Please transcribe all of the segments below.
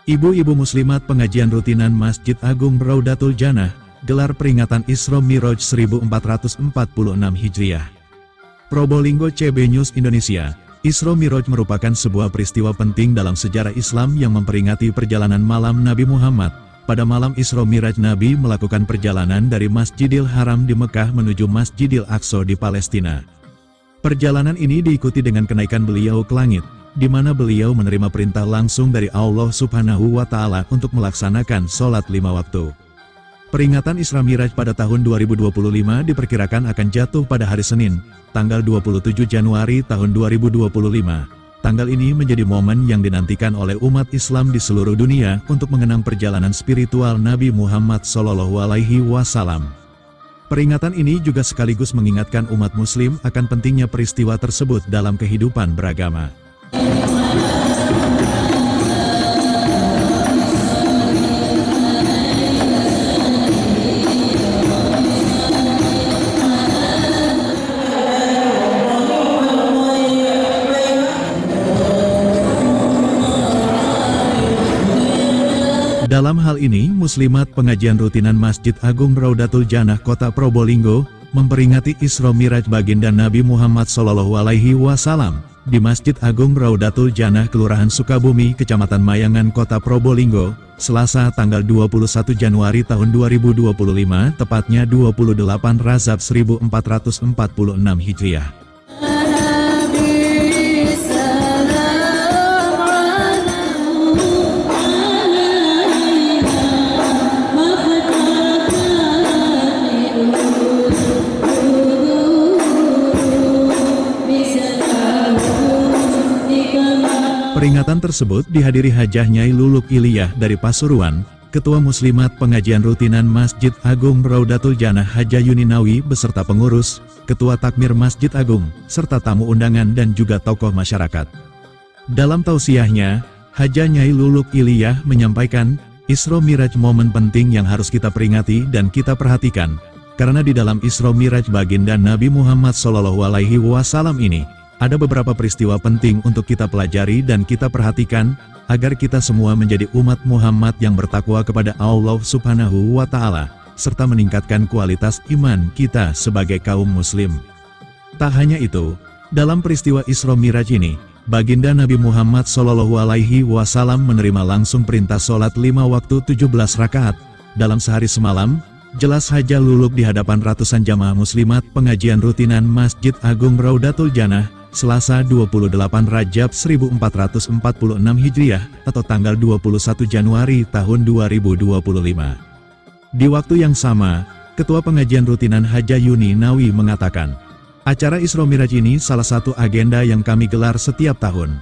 Ibu-ibu muslimat pengajian rutinan Masjid Agung Raudatul Jannah, gelar peringatan Isra Miraj 1446 Hijriah. Probolinggo CB News Indonesia. Isra Miraj merupakan sebuah peristiwa penting dalam sejarah Islam yang memperingati perjalanan malam Nabi Muhammad. Pada malam Isra Miraj, Nabi melakukan perjalanan dari Masjidil Haram di Mekah menuju Masjidil Aqsa di Palestina. Perjalanan ini diikuti dengan kenaikan beliau ke langit, di mana beliau menerima perintah langsung dari Allah Subhanahu wa Ta'ala untuk melaksanakan sholat 5 waktu. Peringatan Isra Miraj pada tahun 2025 diperkirakan akan jatuh pada hari Senin, tanggal 27 Januari tahun 2025. Tanggal ini menjadi momen yang dinantikan oleh umat Islam di seluruh dunia untuk mengenang perjalanan spiritual Nabi Muhammad SAW. Peringatan ini juga sekaligus mengingatkan umat Muslim akan pentingnya peristiwa tersebut dalam kehidupan beragama. Dalam hal ini, muslimat pengajian rutinan Masjid Agung Raudatul Jannah Kota Probolinggo memperingati Isra Miraj baginda Nabi Muhammad SAW di Masjid Agung Raudatul Jannah Kelurahan Sukabumi, Kecamatan Mayangan, Kota Probolinggo, Selasa tanggal 21 Januari tahun 2025, tepatnya 28 Rajab 1446 Hijriah. Peringatan tersebut dihadiri Hajah Nyai Luluk Iliyah dari Pasuruan, Ketua Muslimat Pengajian Rutinan Masjid Agung Raudatul Jannah Hajah Yuninawi beserta pengurus, Ketua Takmir Masjid Agung, serta tamu undangan dan juga tokoh masyarakat. Dalam tausiahnya, Hajah Nyai Luluk Iliyah menyampaikan, Isra Miraj momen penting yang harus kita peringati dan kita perhatikan, karena di dalam Isra Miraj baginda Nabi Muhammad SAW ini, ada beberapa peristiwa penting untuk kita pelajari dan kita perhatikan, agar kita semua menjadi umat Muhammad yang bertakwa kepada Allah Subhanahu wa Ta'ala, serta meningkatkan kualitas iman kita sebagai kaum muslim. Tak hanya itu, dalam peristiwa Isra Miraj ini, baginda Nabi Muhammad SAW menerima langsung perintah sholat 5 waktu 17 rakaat, dalam sehari semalam. Jelas Hajah Luluk di hadapan ratusan jamaah muslimat pengajian rutinan Masjid Agung Raudatul Jannah, Selasa 28 Rajab 1446 Hijriah atau tanggal 21 Januari tahun 2025. Di waktu yang sama, Ketua Pengajian Rutinan Hajah Yuninawi mengatakan, acara Isra Miraj ini salah satu agenda yang kami gelar setiap tahun,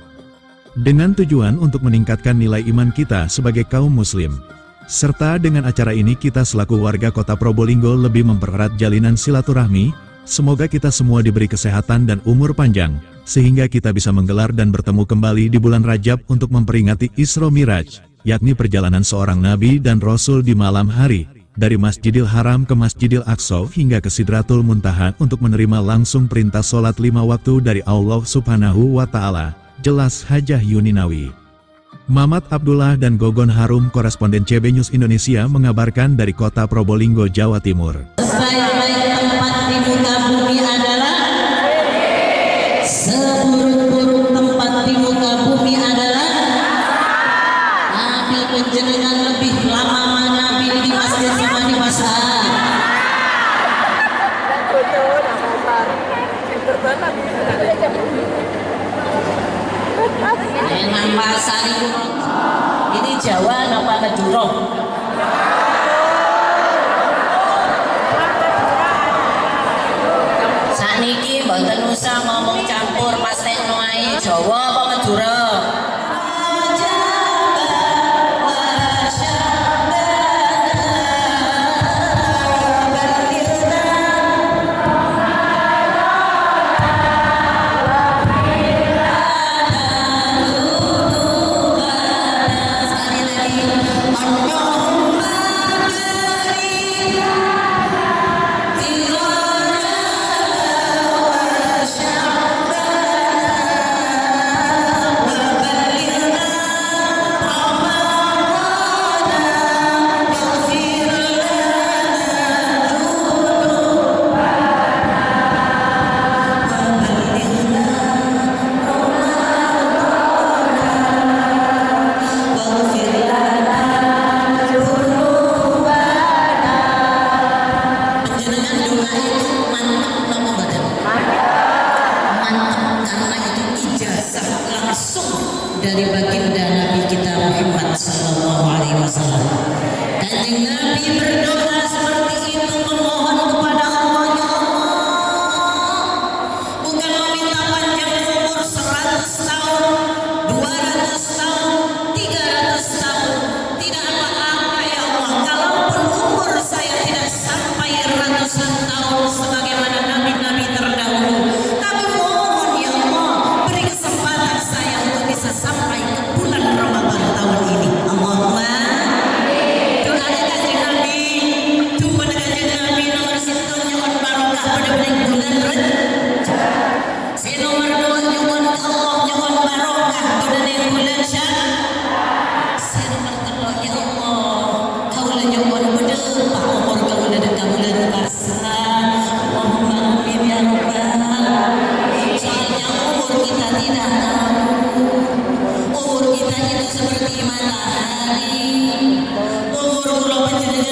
dengan tujuan untuk meningkatkan nilai iman kita sebagai kaum muslim. Serta dengan acara ini kita selaku warga kota Probolinggo lebih mempererat jalinan silaturahmi. Semoga kita semua diberi kesehatan dan umur panjang, sehingga kita bisa menggelar dan bertemu kembali di bulan Rajab untuk memperingati Isra Miraj, yakni perjalanan seorang Nabi dan Rasul di malam hari, dari Masjidil Haram ke Masjidil Aqsa hingga ke Sidratul Muntaha untuk menerima langsung perintah sholat 5 waktu dari Allah Subhanahu wa Ta'ala, jelas Hajah Yuninawi. Mamat Abdullah dan Gogon Harum, koresponden CB News Indonesia mengabarkan dari kota Probolinggo, Jawa Timur. Sebaik-baik tempat di muka bumi adalah, seburuk-buruk tempat di muka bumi adalah, Nabi penjenengan lebih lama Nabi di masjid sama di pasar. Dengan pasar ini Jawa apa Madura? Saniki mboten usah ngomong campur pastekno ae Jawa apa Madura.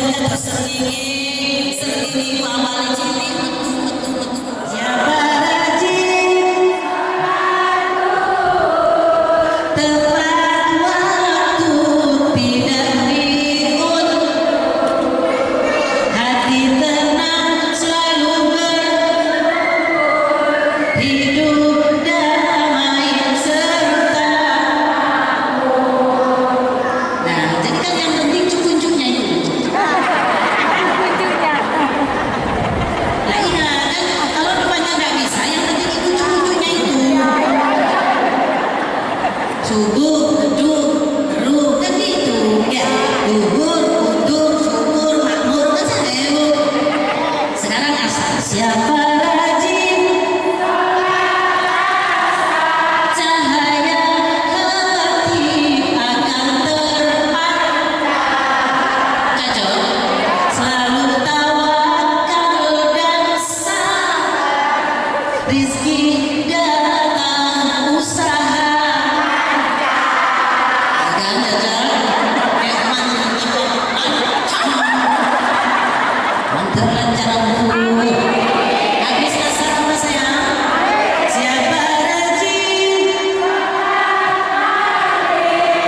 terus seringi awal cilik siapa rajin tepat waktu tidak ribut hati tenang selalu berhidup damai serta. Nah, jadi kan yang penting cucu-cucunya itu. Nah iya kan, kalau depannya nggak bisa, yang penting itu cucu-cucunya itu. Subur, duduk, kan gitu. Ya, subur, duduk, subur, makmur, kan saja ibu. Sekarang asal siapa rajin cahaya hati akan terpancar. Cocok. Selalu tawakal dan sabar. Rizki datang usaha. Agak jajal. Mantar lancaranku. Habis kasar mas ya. Siapa rajin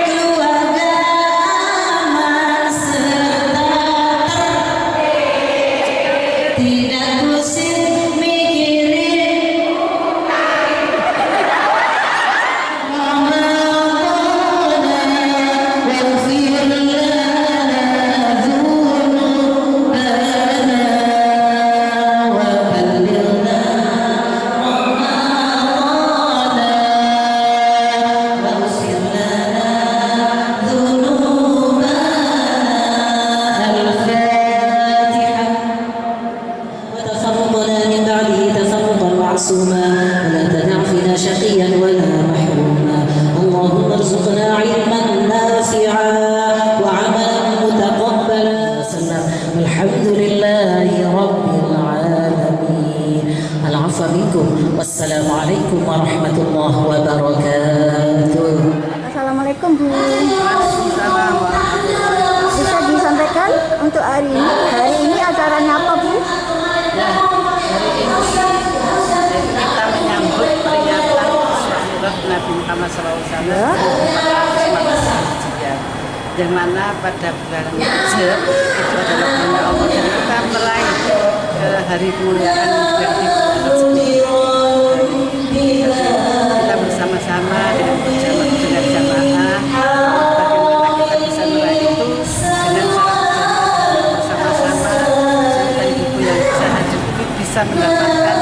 keluarga aman serta tidak pusing mikirin وتفرقنا من بعده تفرقا معصوما ولا تدع فينا شقيا ولا محروما اللهم ارزقنا علما نافعا وعملا متقبلا والحمد لله رب العالمين. العفو منكم والسلام عليكم ورحمة الله وبركاته. Assalamualaikum Bu. Bisa disampaikan untuk hari ini? Hari ini acaranya apa Bu? Ya, hari ini kita menyambut peringatan Maulid Nabi Muhammad SAW Ya. yang mana pada bulan Rajab itu adalah bulan Allah dan kita meraih hari kemuliaan yang kita bersama-sama dengan jamaah bagaimana kita bisa meraih itu dengan cara bersama-sama dan ibu yang bisa haji bisa mendapatkan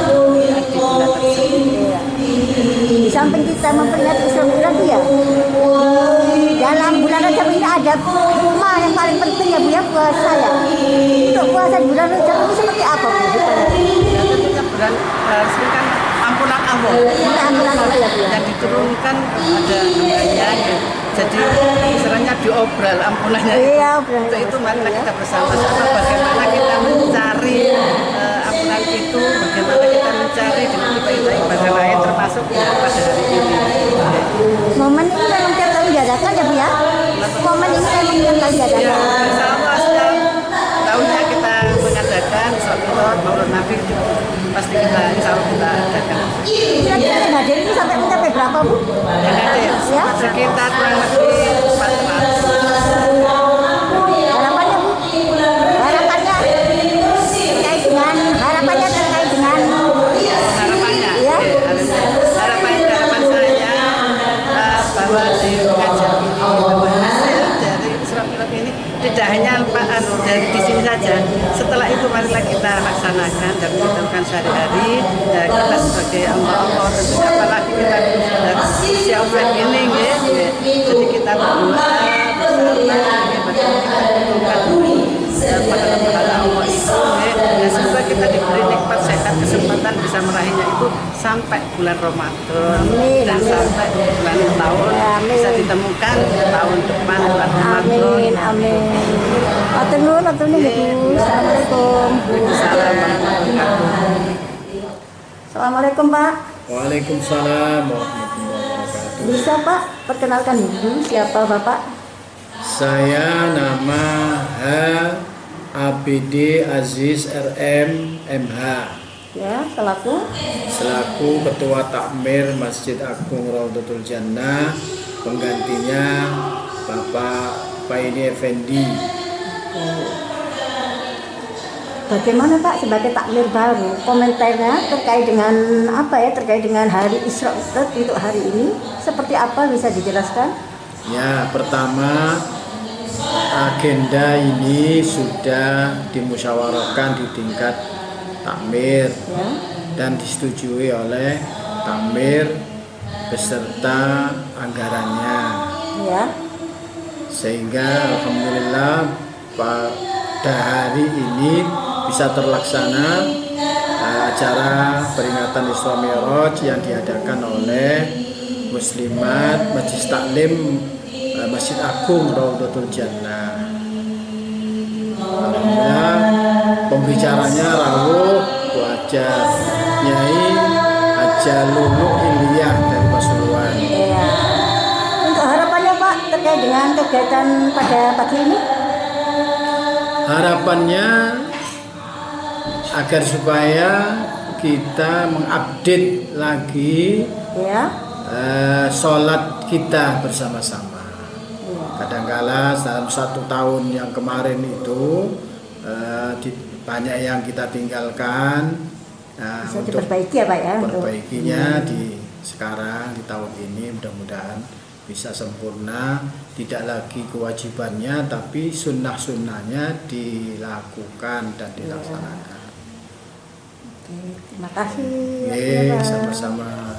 di bulan tersebut. Di samping kita memperingati Islam lagi ya. Dalam bulan Rajab ini ada hikmah yang paling penting ya Bu ya puasa ya. Untuk puasa di bulan Rajab ini seperti apa Bu? Ya, tentunya bulan ini kan ampunan Allah Ini ampunan Allah ya Bu ya. yang diturunkan kepada hambanya ya. Jadi istilahnya diobral ampunannya Iya, obral. untuk itu mari kita bersama-sama bagaimana kita mencari ampunan itu, bagaimana kita mencari dengan ibadah lain termasuk ya, pada hari ini. Momen ini memang tiap tahun diadakan ya Bu ya. Momen ini memang tiap tahun Ya, diadakan. insya Allah setiap tahunnya kita mengadakan sholat Maulid Nabi pasti kita insya Allah kita adakan. Kira-kira yang hadir ini sampai mencapai berapa Bu? Yang hadir Ya. sekitar kurang lebih 400. Harapannya Bu? Harapannya terkait dengan Harapannya, Ya. harapan saya bahwa di pengajian ini bahwa hasil dari surat film ini tidak hanya dari di sini saja. Setelah itu marilah kita laksanakan dan kita lakukan sehari-hari. Kita sebagai Allah tentunya apalagi kita usia ini, ya. Jadi kita berdoa bersama bagaimana kita butuhkan pahala Allah itu, ya. Dan semoga kita diberi nikmat sehat kesempatan bisa meraihnya itu sampai bulan Ramadan dan sampai bulan tahun bisa ditemukan tahun depan bulan Ramadan. Amin, amin. Matur nuwun, matur nuwun ya Bu. Assalamualaikum. Waalaikumsalam warahmatullahi wabarakatuh. Assalamualaikum Pak. Waalaikumsalam warahmatullahi wabarakatuh. Bisa Pak perkenalkan dulu siapa Bapak? Saya nama H. ABD Aziz RM MH. Ya, selaku Selaku Ketua Takmir Masjid Agung Raudatul Jannah, penggantinya Bapak Paini Effendi. bagaimana Pak sebagai takmir baru, komentarnya terkait dengan apa ya, terkait dengan hari Isra Mi'raj untuk hari ini seperti apa, bisa dijelaskan? Ya, pertama agenda ini sudah dimusyawarahkan di tingkat takmir Ya, dan disetujui oleh takmir beserta anggarannya, ya, sehingga alhamdulillah pada hari ini bisa terlaksana acara peringatan Isra Mi'raj yang diadakan oleh Muslimat Majelis Taklim Masjid Agung Raudatul Jannah. Alhamdulillah pembicaranya rawuh Bu Haja Nyai Haja Lulu Iliyah dari Pasuruan. ya. Untuk harapannya Pak terkait dengan kegiatan pada pagi ini? Harapannya agar supaya kita mengupdate lagi Ya, sholat kita bersama-sama. Kadangkala dalam 1 tahun yang kemarin itu banyak yang kita tinggalkan. Nah, bisa untuk diperbaiki ya Pak ya? perbaikinya di sekarang di tahun ini mudah-mudahan bisa sempurna, tidak lagi kewajibannya tapi sunnah-sunnahnya dilakukan dan dilaksanakan. Oke, terima kasih. Oke, sama-sama.